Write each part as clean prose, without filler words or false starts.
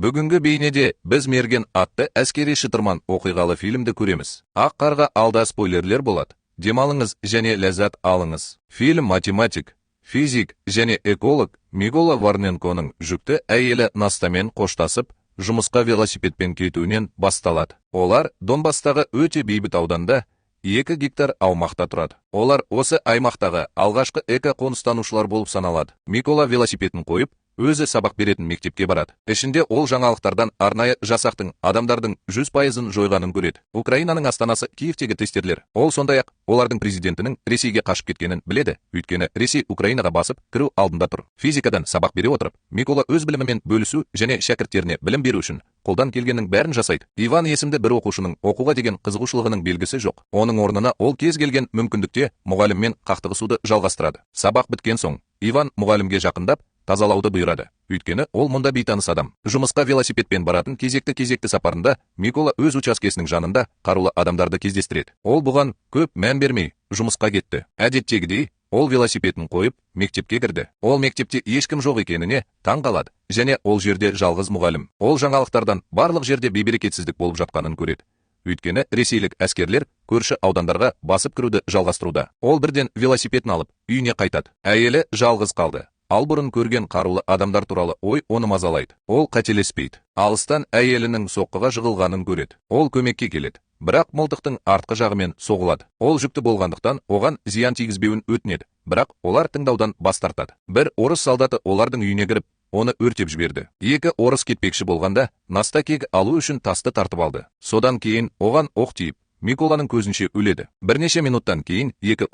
Бүгінгі бейнеде біз мерген атты әскери шытырман оқиғалы фильмді көреміз. Ақ қарға алда спойлерлер болады. Демалыңыз және ләззат алыңыз. Фильм математик, физик және эколог Микола Варненконың жүкті әйелі Настамен қоштасып, жұмысқа велосипедпен кетуінен басталады. Олар Донбастағы өте бейбіт ауданда 2 гектар аумақта тұрады. Олар осы аймақтағы алғашқы эко-қоныстанушылар болып саналады. Микола велосипедін қойып, өзі сабақ беретін мектепке барады. Ішінде ол жаңалықтардан арнайы жасақтың адамдардың 100%-ын жойғанын көреді. Украинаның астанасы Киевтегі тестерлер. Ол сондай-ақ олардың президентінің Ресейге қашып кеткенін біледі, өйткені Ресей Украинаға басып кіру алдында тұр. Физикадан сабақ бере отырып, Микола өз білімімен бөлісу және шәкірттеріне білім беру үшін қолдан келгеннің бәрін жасайды. Иван есімді бір оқушының оқуға деген қызығушылығының белгісі жоқ. Оның орнына ол кез келген мүмкіндікте мұғаліммен қақтығысуды жалғастырады. Сабақ біткен соң, Иван мұғалімге жақындап, тазалауды бұйырады. Өйткені ол мұнда бейтаныс адам. Жұмысқа велосипедпен баратын кезекті сапарында Микола өз учаскесінің жанында қарулы адамдарды кездестіреді. Ол бұған көп мән бермей жұмысқа кетті. Әдеттегідей, ол велосипедін қойып, мектепке кірді. Ол мектепте ешкім жоқ екеніне таң қалады, және ол жерде жалғыз мұғалім. Ол жаңалықтардан барлық жерде бейберекетсіздік болып жатқанын көреді. Өйткені ресейлік әскерлер көрші аудандарға басып кіруді жалғастыруда. Ол бірден велосипедін алып, үйіне қайтады. Әйелі жалғыз қалды. Ал бұрын көрген қарулы адамдар туралы ой оны мазалайды. Ол қателеспейді. Алыстан әйелінің соққыға жығылғанын көреді. Ол көмекке келеді. Бірақ мылтықтың артқы жағымен соғылады. Ол жүкті болғандықтан оған зиян тигізбеуін өтінеді. Бірақ олар тыңдаудан бас тартады. Бір орыс солдаты олардың үйіне кіріп, оны өртеп жіберді. 2 орыс кетпекші болғанда, Наста кек алу үшін тасты тартып алды. Содан кейін оған оқ тиіп, Миколаның көзінше өледі. Бірнеше минуттан кейін 2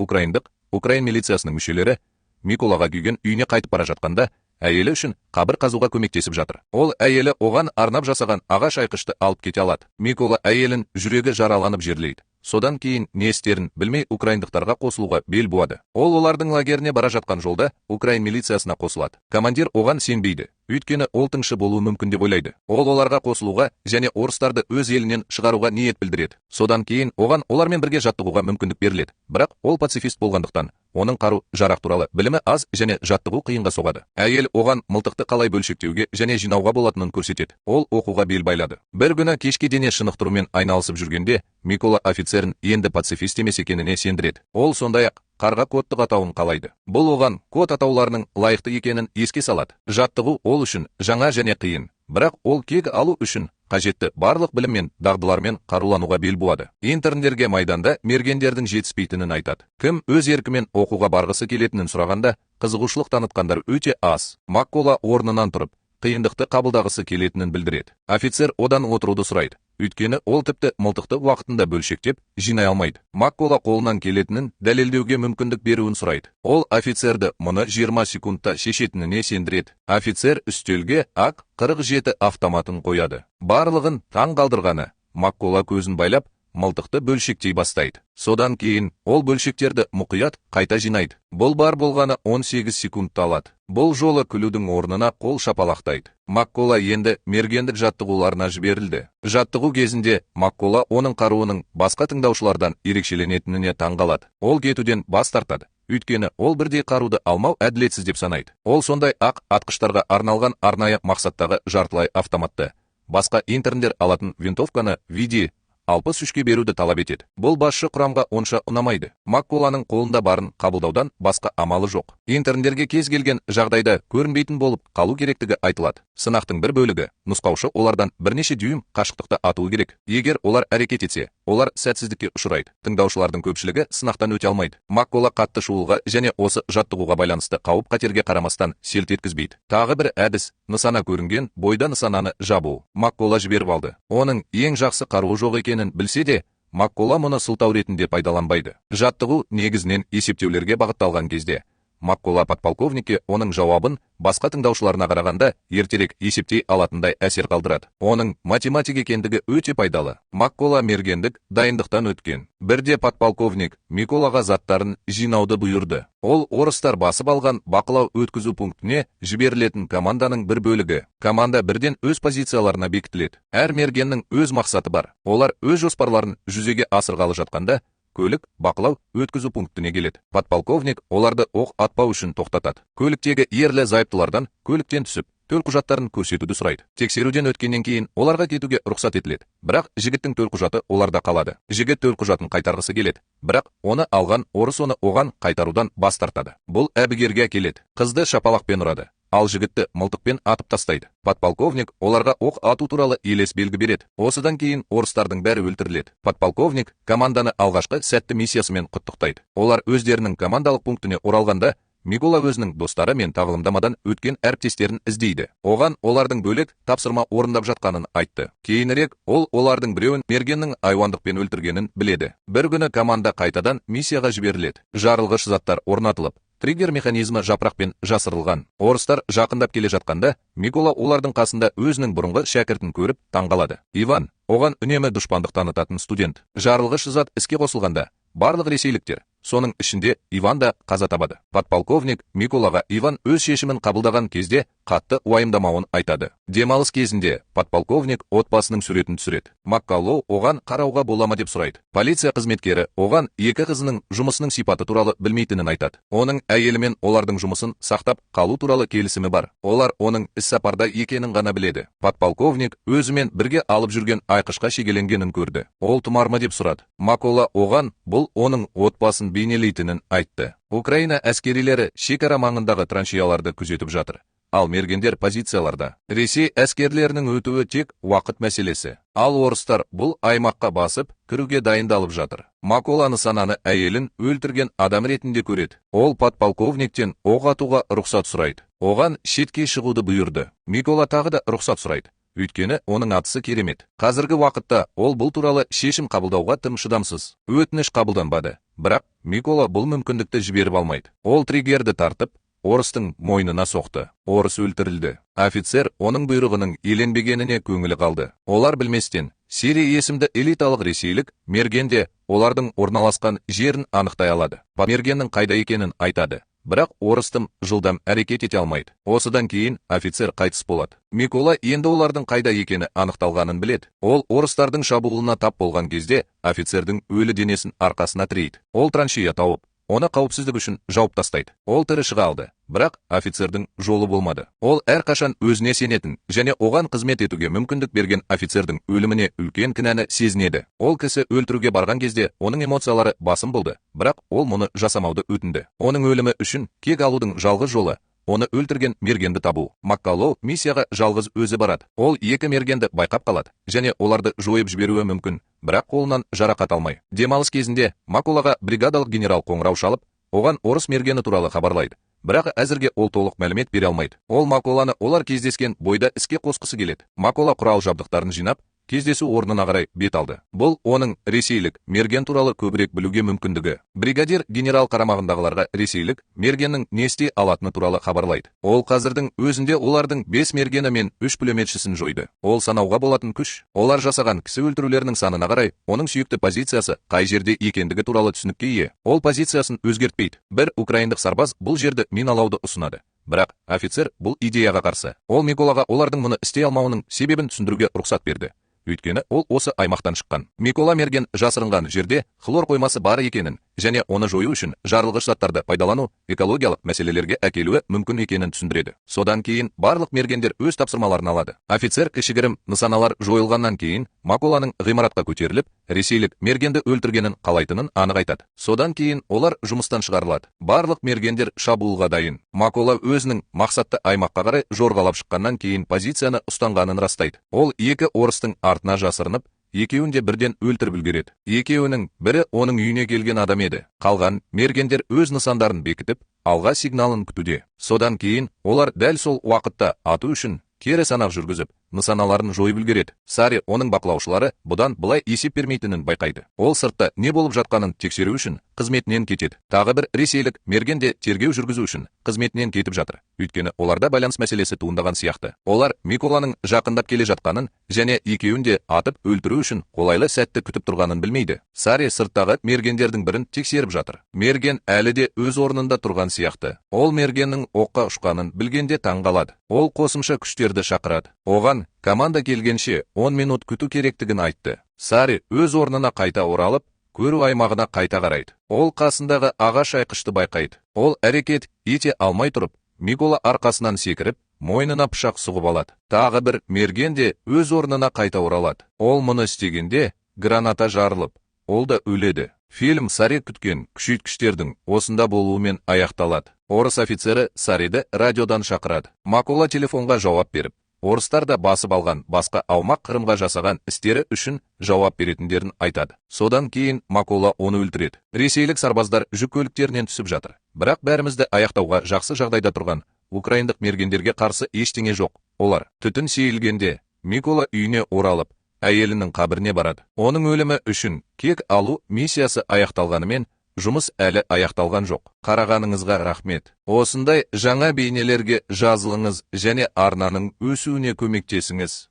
Украин милициясының мүшелері Миколаға күйген үйіне қайтып бара жатқанда, әйелі үшін қабір қазуға көмектесіп жатыр. Ол әйелі оған арнап жасаған ағаш айқышты алып кете алады. Микола әйелін жүрегі жараланып жерлейді. Содан кейін не істерін білмей украиндықтарға қосылуға бел буады. Ол олардың лагеріне бара жатқан жолда Украин милициясына қосылады. Командир оған сенбейді. Өйткені ол тыңшы болуы мүмкін деп ойлайды. Ол оларға қосылуға және орыстарды өз елінен шығаруға ниет білдіреді. Содан кейін оған олармен бірге жаттығуға мүмкіндік беріледі. Бірақ ол пацифист болғандықтан, оның қару жарақ туралы білімі аз және жаттығу қиынға соғады. Әйел оған мылтықты қалай бөлшектеуге және жинауға болатынын көрсетеді. Ол оқуға бел байлады. Бір күні кешке дене шынықтырумен айналысып жүргенде, Микола офицерін енді пацифист емес екеніне сендіреді. Ол сондай-ақ қарға кодтық атауын қалайды. Бұл оған код атауларының лайықты екенін еске салады. Жаттығу ол үшін жаңа және қиын. Бірақ ол кек алу үшін қажетті барлық білім мен дағдылармен қарулануға бел буады. Интерндерге майданда мергендердің жетіспейтінін айтады. Кім өз еркімен оқуға барғысы келетінін сұрағанда, қызығушылық танытқандар өте аз. Микола орнынан тұрып, қиындықты қабылдағысы келетінін білдіреді. Офицер одан отыруды сұрайды. Өйткені ол тіпті мылтықты уақытында бөлшектеп, жинай алмайды. Микола қолынан келетінін дәлелдеуге мүмкіндік беруін сұрайды. Ол офицерді мұны 20 секундта шешетініне сендіреді. Офицер үстелге АК-47 автоматын қояды. Барлығын таң қалдырғаны, Микола көзін байлап, мылтықты бөлшектей бастайды. Содан кейін ол бөлшектерді мұқият қайта жинайды. Бұл бар болғаны 18 секундта алады. Бұл жолы күлудің орнына қол шапалақтайды. Микола енді мергендік жаттығуларына жіберілді. Жаттығу кезінде Микола оның қаруының басқа тыңдаушылардан ерекшеленетініне таң қалады. Ол кетуден бас тартады. Өйткені ол бірдей қаруды алмау әділетсіз деп санайды. Ол сондай-ақ атқыштарға арналған арнайы мақсаттағы жартылай автоматты, басқа интерндер алатын винтовканы виде 63-ке беруді талап етеді. Бұл басшы құрамға онша ұнамайды. Миколаның қолында барын қабылдаудан басқа амалы жоқ. Интерндерге кез келген жағдайда көрінбейтін болып қалу керектігі айтылады. Сынақтың бір бөлігі, нұсқаушы олардан бірнеше дюйм қашықтықты атуы керек. Егер олар әрекет етсе, олар сәтсіздікке ұшырайды. Тыңдаушылардың көпшілігі сынақтан өте алмайды. Микола қатты шуылға және осы жаттығуға байланысты қауіп-қатерге қарамастан селт еткізбейді. Тағы бір әдіс, нысана көрінген бойда нысананы жабу. Микола жіберіп алды. Оның ең жақсы қаруы жоқ екенін білсе де, Микола мұны сылтау ретінде пайдаланбайды. Жаттығу негізінен есептеулерге бағытталған кезде, Микола подполковникке оның жауабын басқа тыңдаушыларына қарағанда ертерек есептей алатындай әсер қалдырады. Оның математик екендігі өте пайдалы. Микола мергендік дайындықтан өткен. Бірде подполковник Миколаға заттарын жинауды бұйырды. Ол орыстар басып алған бақылау өткізу пунктіне жіберілетін команданың бір бөлігі. Команда бірден өз позицияларына бекітіледі. Әр мергеннің өз мақсаты бар. Олар өз жоспарларын жүзеге асырғалы жатқанда, көлік бақылау өткізу пунктіне келеді. Подполковник оларды оқ атпау үшін тоқтатады. Көліктегі ерлі зайыптылардан көліктен түсіп, төлқұжаттарын көрсетуді сұрайды. Тексеруден өткеннен кейін оларға кетуге рұқсат етіледі. Бірақ жігіттің төлқұжаты оларда қалады. Жігіт төлқұжатын қайтарғысы келеді. Бірақ оны алған орыс оны оған қайтарудан бас тартады. Бұл әбігерге әкеледі. Қызды шапалақпен ұрады. Ал жігітті мылтықпен атып тастайды. Подполковник оларға оқ ату туралы елес белгі береді. Осыдан кейін орыстардың бәрі өлтіріледі. Подполковник команданы алғашқы сәтті миссиясымен құттықтайды. Олар өздерінің командалық пунктіне оралғанда Микола өзінің достары мен тағылымдамадан өткен әріптестерін іздейді. Оған олардың бөлек тапсырма орындап жатқанын айтты. Кейінірек ол олардың біреуін мергеннің айуандықпен өлтіргенін біледі. Бір күні команда қайтадан миссияға жіберіледі. Жарылғыш заттар орнатылып, триггер механизмі жапырақпен жасырылған. Орыстар жақындап келе жатқанда, Микола олардың қасында өзінің бұрынғы шәкіртін көріп таңғалады. Иван, оған үнемі дұшпандық танытатын студент. Жарылғыш зат іске қосылғанда, барлық ресейліктер, соның ішінде Иван да қаза табады. Подполковник Миколаға Иван өз шешімін қабылдаған кезде қатты уайымдамауын айтады. Демалыс кезінде подполковник отбасының суретін түсіреді. Маккаллоу оған қарауға бола ма деп сұрайды. Полиция қызметкері оған екі қызының жұмысының сипаты туралы білмейтінін айтады. Оның әйелімен олардың жұмысын сақтап қалу туралы келісімі бар. Олар оның іссапарда екенін ғана біледі. Подполковник өзімен бірге алып жүрген айқышқа шегеленгенін көрді. Ол тұмар ма деп сұрады. Макола оған бұл оның отбасын бейнелейтінін айтты. Украина әскерилері шекара маңындағы траншеяларды күзетіп жатыр. Ал мергендер позицияларда. Ресей әскерлерінің өтуі тек уақыт мәселесі. Ал орыстар бұл аймаққа басып, кіруге дайындалып жатыр. Макола нысананы әйелін өлтірген адам ретінде көреді. Ол подполковниктен оқ атуға рұқсат сұрайды. Оған шетке шығуды бұйырды. Микола тағы да рұқсат сұрайды. Өйткені оның атысы керемет. Қазіргі уақытта ол бұл туралы шешім қабылдауға тым шыдамсыз. Өтініш қабылданбады. Бірақ Микола бұл мүмкіндікті жіберіп алмайды. Ол триггерді тартып, орыстың мойнына соқты. Орыс өлтірілді. Офицер оның бұйрығының еленбегеніне көңілі қалды. Олар білместен, Сирия есімді элиталық ресейлік мергенде олардың орналасқан жерін анықтай алады. Мергеннің қайда екенін айтады. Бірақ орыстым жылдам әрекет ете алмайды. Осыдан кейін офицер қайтыс болады. Микола енді олардың қайда екені анықталғанын біледі. Ол орыстардың шабуылына тап болған кезде офицердің өлі денесін арқасына тірейді. Ол траншея тауып, оны қауіпсіздік үшін жауып тастайды. Ол тірі шыға алды. Бірақ офицердің жолы болмады. Ол әрқашан өзіне сенетін және оған қызмет етуге мүмкіндік берген офицердің өліміне үлкен кінәні сезінеді. Ол кісі өлтіруге барған кезде оның эмоциялары басым болды, бірақ ол мұны жасамауды өтінді. Оның өлімі үшін кек алудың жалғыз жолы оны өлтірген мергенді табу. Маккаллоу миссияға жалғыз өзі барады. Ол екі мергенді байқап қалады және оларды жойып жіберуі мүмкін, бірақ қолынан жарақат алмай. Демалыс кезінде Маккаллоуға бригадалық генерал қоңырау шалып, оған орыс мергені туралы хабарлайды. Бірақ әзірге ол толық мәлімет бере алмайды. Ол Маккаллоуны олар кездескен бойда іске қосқысы келеді. Маккаллоу құрал жабдықтарын жинап, кездесу орнына қарай бет алды. Бұл оның ресейлік мерген туралы көбірек білуге мүмкіндігі. Бригадир генерал қарамағындағыларға ресейлік мергеннің не істей алатыны туралы хабарлайды. Ол қазірдің өзінде олардың 5 мергені мен 3 пулеметшісін жойды. Ол санауға болатын күш. Олар жасаған кісі өлтірулерінің санына қарай оның сүйікті позициясы қай жерде екендігі туралы түсінікке ие. Ол позициясын өзгертпейді. Бір украиндық сарбаз бұл жерді миналауды ұсынады. Бірақ офицер бұл идеяға қарсы. Ол Миколаға олардың мұны істей алмауының себебін түсіндіруге рұқсат берді. Өйткені ол осы аймақтан шыққан. Микола мерген жасырынған жерде хлор қоймасы бар екенін және оны жою үшін жарылғыш заттарды пайдалану экологиялық мәселелерге әкелуі мүмкін екенін түсіндіреді. Содан кейін барлық мергендер өз тапсырмаларын алады. Офицер кішігірім нысаналар жойылғаннан кейін Маколаның ғимаратқа көтеріліп, ресейлік мергенді өлтіргенін қалайтынын анық айтады. Содан кейін олар жұмыстан шығарылады. Барлық мергендер шабуылға дайын. Макола өзінің мақсатты аймаққа қарай жорғалап шыққаннан кейін позицияны ұстанғанын растайды. Ол екі орыстың артына жасырынып, екеуін де бірден өлтіріп үлгереді. Екеуінің бірі оның үйіне келген адам еді. Қалған мергендер өз нысандарын бекітіп, алға сигналын күтуде. Содан кейін олар дәл сол уақытта ату үшін кері санақ жүргізіп, нысаналарын жойып үлгереді. Сари оның бақылаушылары бұдан былай есеп бермейтінін байқайды. Ол сыртта не болып жатқанын тексеру үшін қызметінен кетеді. Тағы бір ресейлік мерген де тергеу жүргізу үшін қызметінен кетіп жатыр. Өйткені оларда байланыс мәселесі туындаған сияқты. Олар Миколаның жақындап келе жатқанын және екеуін де атып өлтіру үшін қолайлы сәтті күтіп тұрғанын білмейді. Сари сырттағы мергендердің бірін тексеріп жатыр. Мерген әлі де өз орнында тұрған сияқты. Ол мергеннің оққа ұшқанын білгенде таңғалады. Ол қосымша күштерді шақырады. Оған команда келгенше 10 минут күту керектігін айтты. Сари өз орнына қайта оралып, көру аймағына қайта қарайды. Ол қасындағы ағаш айқышты байқайды. Ол әрекет ете алмай тұрып, Микола арқасынан секіріп, мойнына пышақ сұғып алады. Тағы бір мерген де өз орнына қайта оралады. Ол мұны істегенде граната жарылып, ол да өледі. Фильм Сари күткен күшейткіштердің осында болуымен аяқталады. Орыс офицері Сариді радиодан шақырады. Макула телефонға жауап беріп, орыстар да басып алған басқа аумақ Қырымға жасаған істері үшін жауап беретіндерін айтады. Содан кейін Макула оны өлтіреді. Ресейлік сарбаздар жүк көліктерінен түсіп жатыр. Бірақ бәрімізді аяқтауға жақсы жағдайда тұрған украиндық мергендерге қарсы ештеңе жоқ. Олар түтін сейілгенде Микола үйіне оралып, әйелінің қабіріне барады. Оның өлімі үшін кек алу миссиясы аяқталғанымен, жұмыс әлі аяқталған жоқ. Қарағаныңызға рахмет. Осындай жаңа бейнелерге жазылыңыз және арнаның өсуіне көмектесіңіз.